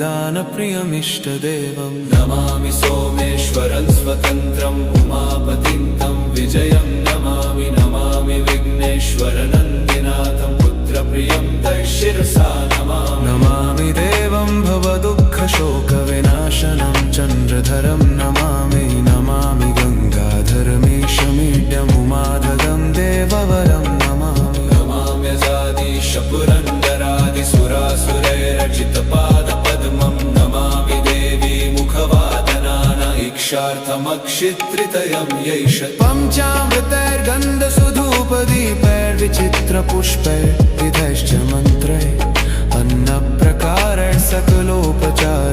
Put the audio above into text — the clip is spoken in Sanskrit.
दानप्रियमिष्टदेवं नमामि सोमेश्वरं स्वतन्त्रम् उमापतिं तं विजयं नमामि नमामि विघ्नेश्वरनन्दिनाथं पुत्रप्रियं तैशिरसा नमामि नमामि देवं भवदुःखशोकविनाशनं चन्द्रधरं नमामि नमामि गङ्गाधरमीशमीड्यमुमाधगं देववरं नमामि नमाम्यजादीश पुरन्दरादिसुरासुरैरचितपादपद्मं नमामि देवी मुखवादनान इक्षार्थमक्षित्रितयं यैष पञ्चामृतैर्गन्धसुधूपदीपैर्विचित्रपुष्पैर्विधैश्च मन्त्रैः अन्नप्रकारैः सकलोपचार